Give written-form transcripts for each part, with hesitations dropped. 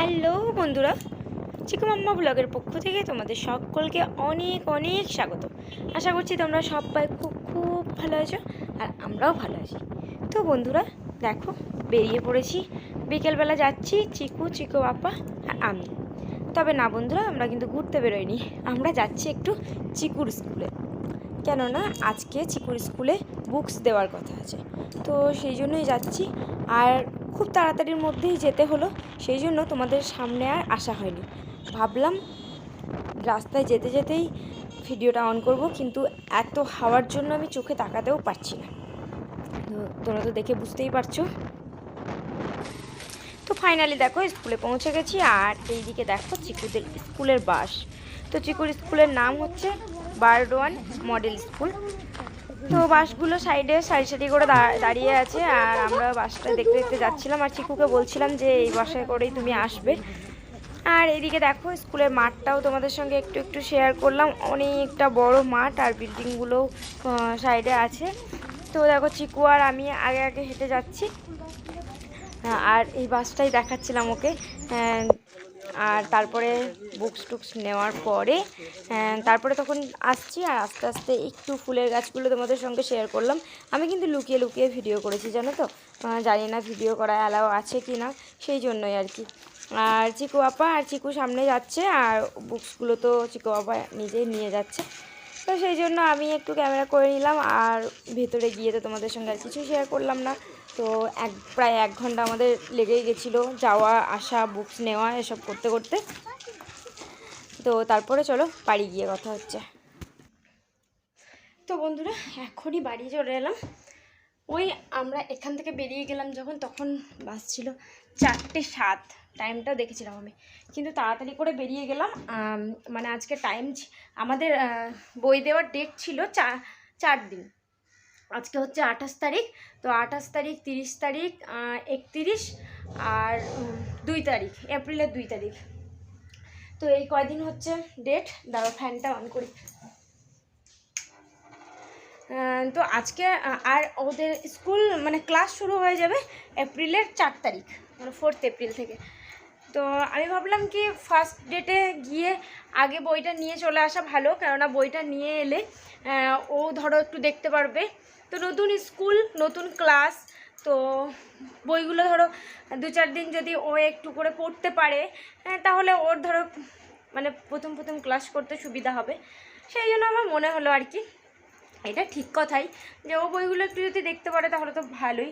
Hello বন্ধুরা, চিকু মাম্মা ব্লগের পক্ষ থেকে তোমাদের সকলকে অনেক অনেক স্বাগত। আশা করছি তোমরা সবাই খুব খুব ভালো আছো আর আমরাও ভালো আছি। তো বন্ধুরা দেখো, বেরিয়ে পড়েছি, বিকেলবেলা যাচ্ছি চিকু বাপ্পা আর আমি। তবে না বন্ধুরা, আমরা কিন্তু ঘুরতে বেরোইনি, আমরা যাচ্ছি একটু চিকুর স্কুলে। কেননা আজকে চিকুর স্কুলে বুকস দেওয়ার কথা আছে, তো সেই জন্যই যাচ্ছি। আর খুব তাড়াতাড়ির মধ্যেই যেতে হলো, সেই জন্য তোমাদের সামনে আর আসা হয়নি। ভাবলাম রাস্তায় যেতে যেতেই ভিডিওটা অন করব, কিন্তু এত হাওয়ার জন্য আমি চোখে তাকাতেও পারছি না। তো তোমরা তো দেখে বুঝতেই পারছো। তো ফাইনালি দেখো স্কুলে পৌঁছে গেছি, আর এইদিকে দেখো চিকুদের স্কুলের বাস। তো চিকুর স্কুলের নাম হচ্ছে বারডোয়ান মডেল স্কুল। তো বাসগুলো সাইডে সারি সারি করে দাঁড়িয়ে আছে, আর আমরা বাসটা দেখতে দেখতে যাচ্ছিলাম, আর চিকুকে বলছিলাম যে এই বাসে করেই তুমি আসবে। আর এদিকে দেখো স্কুলের মাঠটাও তোমাদের সঙ্গে একটু একটু শেয়ার করলাম, অনেকটা বড় মাঠ, আর বিল্ডিংগুলোও সাইডে আছে। তো দেখো চিকু আর আমি আগে আগে হেঁটে যাচ্ছি, আর এই বাসটাই দেখাচ্ছিলাম ওকে। আর তারপরে বুকস টুকস নেওয়ার পরে তারপরে তখন আসছি, আর আস্তে আস্তে একটু ফুলের গাছগুলো তোমাদের সঙ্গে শেয়ার করলাম। আমি কিন্তু লুকিয়ে লুকিয়ে ভিডিও করেছি, জানো তো, জানি না ভিডিও করা অ্যালাও আছে কি না, সেই জন্যই আর কি। আর চিকু আপা আর চিকু সামনে যাচ্ছে, আর বুকসগুলো তো চিকু আপা নিজেই নিয়ে যাচ্ছে, তো সেই জন্য আমি একটু ক্যামেরা করে নিলাম। আর ভেতরে গিয়ে তো তোমাদের সঙ্গে আর কিছু শেয়ার করলাম না। তো প্রায় 1 ঘন্টা আমাদের লেগেই গেছিলো যাওয়া আসা, বুকস নেওয়া, এসব করতে করতে। তো তারপরে চলো বাড়ি গিয়ে কথা হচ্ছে। তো বন্ধুরা এখনই বাড়ি চলে এলাম। ওই আমরা এখান থেকে বেরিয়ে গেলাম যখন, তখন বাস ছিল 4:07, টাইমটা দেখেছিলাম আমি, কিন্তু তাড়াতাড়ি করে বেরিয়ে গেলাম। মানে আজকে টাইম আমাদের বই দেওয়ার ডেট ছিল 4 দিন। আজকে হচ্ছে 28 তারিখ, তো 28 তারিখ, 30 তারিখ, 31 আর 2 তারিখ, এপ্রিলের 2 তারিখ। তো এই কয়দিন হচ্ছে ডেট। দাঁড়া ফ্যানটা অন করি। তো আজকে আর ওদের স্কুল মানে ক্লাস শুরু হয়ে যাবে এপ্রিলের 4 তারিখ, মানে 4 এপ্রিল থেকে। তো আমি ভাবলাম কি ফার্স্ট ডেটে গিয়ে আগে বইটা নিয়ে চলে আসা ভালো, কেননা বইটা নিয়ে এলে ও ধরো একটু দেখতে পারবে। তো নতুন স্কুল নতুন ক্লাস, তো বইগুলো ধরো 2-4 দিন যদি ও একটু করে পড়তে পারে, তাহলে ওর ধরো মানে প্রথম ক্লাস করতে সুবিধা হবে। সেই জন্য আমার মনে হলো আর কি, এটা ঠিক কথাই যে ও বইগুলো একটু যদি দেখতে পারে তাহলে তো ভালোই।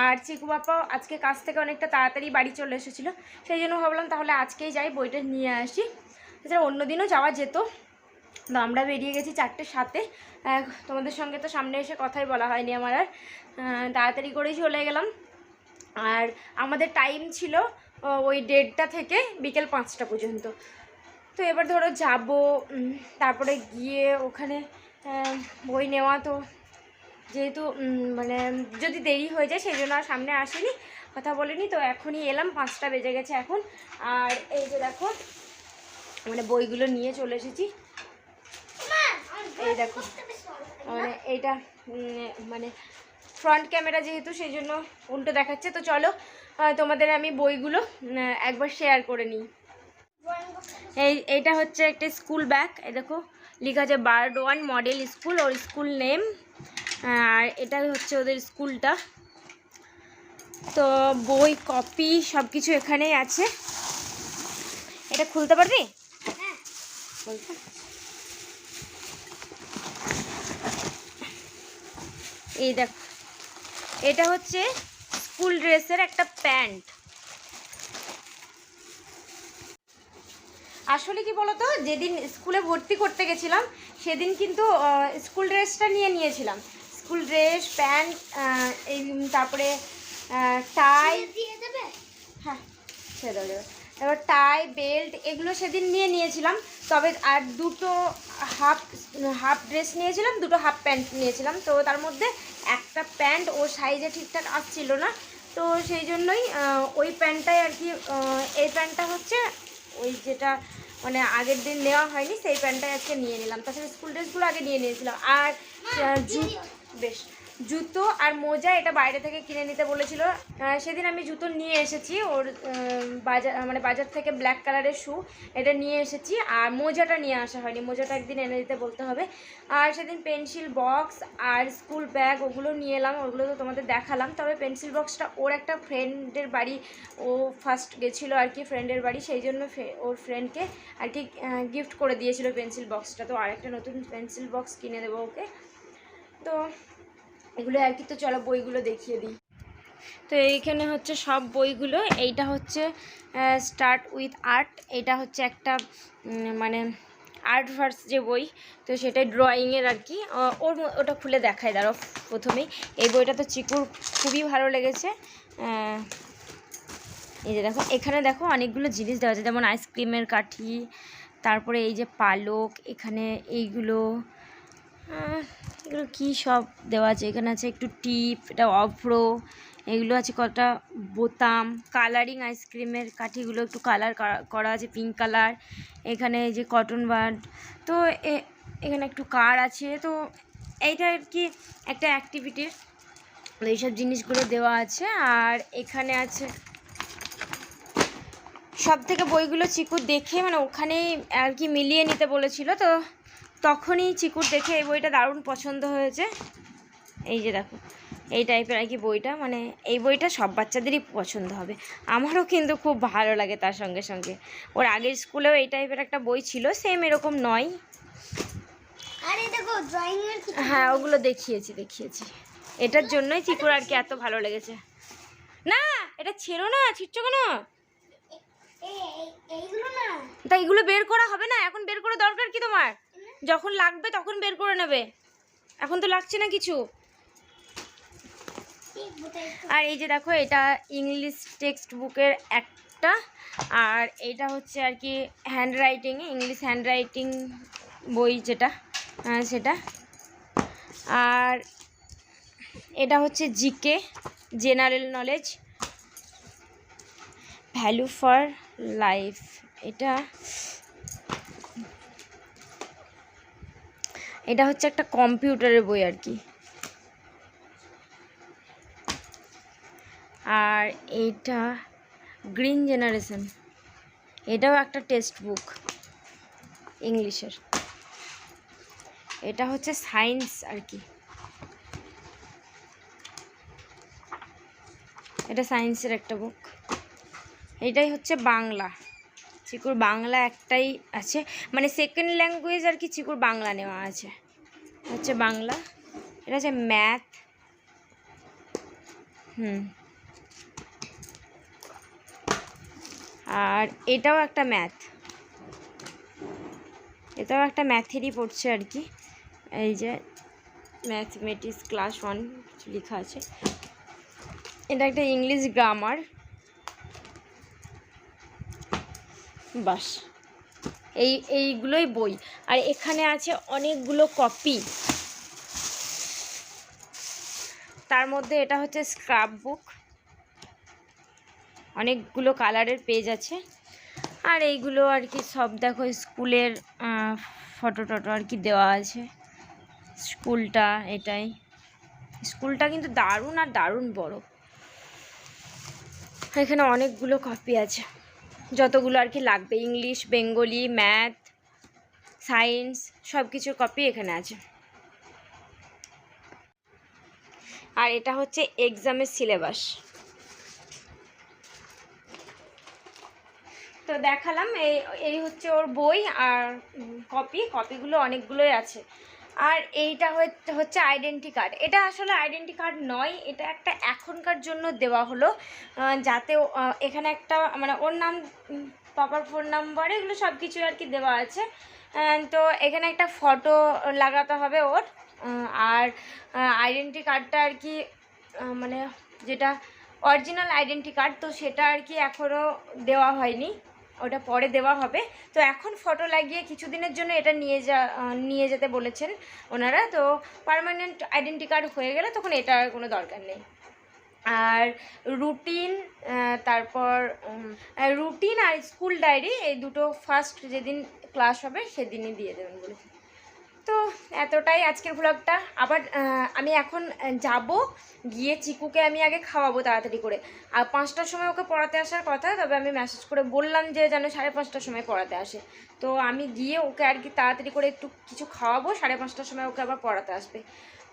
আর চিকু বাপ্পা আজকে কাজ থেকে অনেকটা তাড়াতাড়ি বাড়ি চলে এসেছিলো, সেই জন্য ভাবলাম তাহলে আজকেই যাই, বইটা নিয়ে আসি। এছাড়া অন্য দিনও যাওয়া যেত। তো আমরা বেরিয়ে গেছি 4:07। তোমাদের সঙ্গে তো সামনে এসে কথাই বলা হয়নি আমার, আর তাড়াতাড়ি করেই চলে গেলাম। আর আমাদের টাইম ছিল ওই 1:30 থেকে বিকেল 5টা পর্যন্ত। তো এবার ধরো যাব, তারপরে গিয়ে ওখানে বই নেওয়া, তো যেহেতু মানে যদি দেরি হয়ে যায় সেই জন্য আর সামনে আসিনি, কথা বলিনি। তো এখনই এলাম, 5টা বেজে গেছে এখন। আর এই যে দেখো মানে বইগুলো নিয়ে চলে এসেছি। এই দেখো মানে এইটা মানে ফ্রন্ট ক্যামেরা যেহেতু, সেই জন্য উল্টো দেখাচ্ছে। তো চলো তোমাদের আমি বইগুলো একবার শেয়ার করে নিই। এইটা হচ্ছে একটা স্কুল ব্যাগ, এই দেখো লেখা আছে বারডোয়ান মডেল স্কুল, ওর স্কুল নেম। আর এটা হচ্ছে ওদের স্কুলটা। তো বই কপি সব কিছু এখানেই আছে। এটা খুলতে পারবি? এই দেখো এটা হচ্ছে স্কুল ড্রেসের একটা প্যান্ট। আসলে কি বলতো, যেদিন স্কুলে ভর্তি করতে গেছিলাম সেদিন কিন্তু স্কুল ড্রেসটা নিয়েছিলাম, স্কুল ড্রেস, প্যান্ট, এই তারপরে টাই, হ্যাঁ ছেড়ে দেওয়া যাবে, এবার টাই বেল্ট এগুলো সেদিন নিয়েছিলাম। তবে আর দুটো হাফ ড্রেস নিয়েছিলাম, দুটো হাফ প্যান্ট নিয়েছিলাম। তো তার মধ্যে একটা প্যান্ট ও সাইজে ঠিকঠাক আসছিল না, তো সেই জন্যই ওই প্যান্টটাই আর কি, এই প্যান্টটা হচ্ছে ওই যেটা মানে আগের দিন নেওয়া হয়নি, সেই প্যান্টটাই আজকে নিয়ে নিলাম। তাছাড়া স্কুল ড্রেসগুলো আগে নিয়েছিলাম। আর বেশ জুতো আর মোজা এটা বাইরে থেকে কিনে নিতে বলেছিল। সেদিন আমি জুতো নিয়ে এসেছি ওর বাজার থেকে ব্ল্যাক কালারের শ্যু এটা নিয়ে এসেছি, আর মোজাটা নিয়ে আসা হয়নি, মোজাটা একদিন এনে দিতে বলতে হবে। আর সেদিন পেন্সিল বক্স আর স্কুল ব্যাগ ওগুলো নিয়ে এলাম, ওগুলো তো তোমাদের দেখালাম। তবে পেন্সিল বক্সটা ওর একটা ফ্রেন্ডের বাড়ি, ও ফার্স্ট গেছিলো আর কি ফ্রেন্ডের বাড়ি, সেই জন্য ওর ফ্রেন্ডকে আর কি গিফট করে দিয়েছিল পেন্সিল বক্সটা। তো আরেকটা নতুন পেন্সিল বক্স কিনে দেবো ওকে। তো এগুলো আর কি। তো চলো বইগুলো দেখিয়ে দিই। তো এইখানে হচ্ছে সব বইগুলো। এইটা হচ্ছে স্টার্ট উইথ আর্ট, এটা হচ্ছে একটা মানে আর্ট ভার্স যে বই, তো সেটাই ড্রয়িংয়ের আর কি। ওটা খুলে দেখায় দাঁড়াও প্রথমেই। এই বইটা তো চিকুর খুবই ভালো লেগেছে। এই যে দেখো, এখানে দেখো অনেকগুলো জিনিস দেওয়া আছে, যেমন আইসক্রিমের কাঠি, তারপরে এই যে পালক, এখানে এইগুলো এগুলো কী সব দেওয়া আছে। এখানে আছে একটু টিপ, এটা অভ্র, এগুলো আছে কটা বোতাম, কালারিং আইসক্রিমের কাঠিগুলো একটু কালার করা আছে, পিঙ্ক কালার। এখানে এই যে কটন বাড, তো এখানে একটু কার আছে। তো এইটা আর কি একটা অ্যাক্টিভিটির, এইসব জিনিসগুলো দেওয়া আছে। আর এখানে আছে সব থেকে বইগুলো চিকুর দেখে মানে ওখানেই আর কি মিলিয়ে নিতে বলেছিল, তো তখনই চিকুর দেখে এই বইটা দারুণ পছন্দ হয়েছে। এই যে দেখো এই টাইপের আর কি বইটা, মানে এই বইটা সব বাচ্চাদেরই পছন্দ হবে, আমারও কিন্তু খুব ভালো লাগে। তার সঙ্গে সঙ্গে ওর আগের স্কুলেও এই টাইপের একটা বই ছিল, সেম এরকম নয়। আরে দেখো ড্রয়িং এর, হ্যাঁ ওগুলো দেখিয়েছি। এটার জন্যই চিকুর আর কি এত ভালো লেগেছে। না এটা ছেড়ো না, ছিটছো কেন? এইগুলো না, তা এগুলো বের করা হবে না এখন, বের করে দরকার কি তোমার? যখন লাগবে তখন বের করে নেবে, এখন তো লাগছে না কিছু। আর এই যে দেখো এটা ইংলিশ টেক্সট বুকের একটা, আর এটা হচ্ছে আর কি hand writing, English hand writing বই যেটা সেটা। আর এটা হচ্ছে GK, general knowledge, value for life. এটা হচ্ছে একটা কম্পিউটারের বই আর কি। আর এইটা গ্রিন জেনারেশন, এটাও একটা টেক্সট বুক ইংলিশের। এটা হচ্ছে সায়েন্স আর কি, এটা সায়েন্সের একটা বুক। এটাই হচ্ছে বাংলা, চিকুর বাংলা একটাই আছে, মানে সেকেন্ড ল্যাঙ্গুয়েজ আর কি চিকুর বাংলা নেওয়া আছে, হচ্ছে বাংলা। এটা হচ্ছে ম্যাথ, আর এটাও একটা ম্যাথ, এটাও একটা ম্যাথেরই পড়ছে আর কি। এই যে ম্যাথমেটিক্স ক্লাস 1 লেখা আছে। এটা একটা ইংলিশ গ্রামার, বাস এইগুলোই বই। আর এখানে আছে অনেকগুলো কপি, তার মধ্যে এটা হচ্ছে স্ক্রাব বুক, অনেকগুলো কালারের পেজ আছে। আর এইগুলো আর কি সব দেখো স্কুলের ফটো টটো আর কি দেওয়া আছে। স্কুলটা এটাই, স্কুলটা কিন্তু দারুণ আর দারুণ বড়। এখানে অনেকগুলো কপি আছে, যতগুলো আর কি লাগবে, ইংলিশ, বেঙ্গলি, ম্যাথ, সায়েন্স সব কিছুর কপি এখানে আছে। আর এটা হচ্ছে এক্সামের সিলেবাস। তো দেখালাম এই হচ্ছে ওর বই আর কপিগুলো অনেকগুলোই আছে। আর এইটা হচ্ছে আইডেন্টি কার্ড। এটা আসলে আইডেন্টি কার্ড নয়, এটা একটা এখনকার জন্য দেওয়া হলো, যাতে এখানে একটা মানে ওর নাম, পাপার ফোন নাম্বার, এগুলো সব কিছু আর কি দেওয়া আছে। তো এখানে একটা ফটো লাগাতে হবে ওর। আর আইডেন্টি কার্ডটা আর কি মানে যেটা অরিজিনাল আইডেন্টি কার্ড, তো সেটা আর কি এখনও দেওয়া হয়নি, ওটা পরে দেওয়া হবে। তো এখন ফটো লাগিয়ে কিছুদিনের জন্য এটা নিয়ে যেতে বলেছেন ওনারা। তো পার্মানেন্ট আইডেন্টি কার্ড হয়ে গেলে তখন এটার কোনো দরকার নেই। আর রুটিন, তারপর রুটিন আর স্কুল ডায়েরি, এই দুটো ফার্স্ট যেদিন ক্লাস হবে সেদিনই দিয়ে দেবেন বলেছে। তো এতটাই আজকের ব্লগটা। আবার আমি এখন যাব, গিয়ে চিকুকে আমি আগে খাওয়াবো তাড়াতাড়ি করে। আর 5টার সময় ওকে পড়াতে আসার কথা, তবে আমি মেসেজ করে বললাম যে যেন 5:30টার সময় পড়াতে আসে। তো আমি গিয়ে ওকে আর কি তাড়াতাড়ি করে একটু কিছু খাওয়াবো, 5:30টার সময় ওকে আবার পড়াতে আসবে।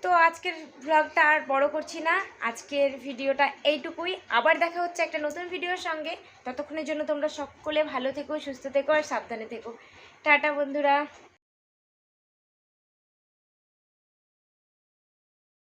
তো আজকের ব্লগটা আর বড় করছি না, আজকের ভিডিওটা এইটুকুই। আবার দেখা হচ্ছে একটা নতুন ভিডিওর সঙ্গে। ততক্ষণের জন্য তোমরা সকলে ভালো থেকো, সুস্থ থেকো আর সাবধানে থেকো। টাটা বন্ধুরা।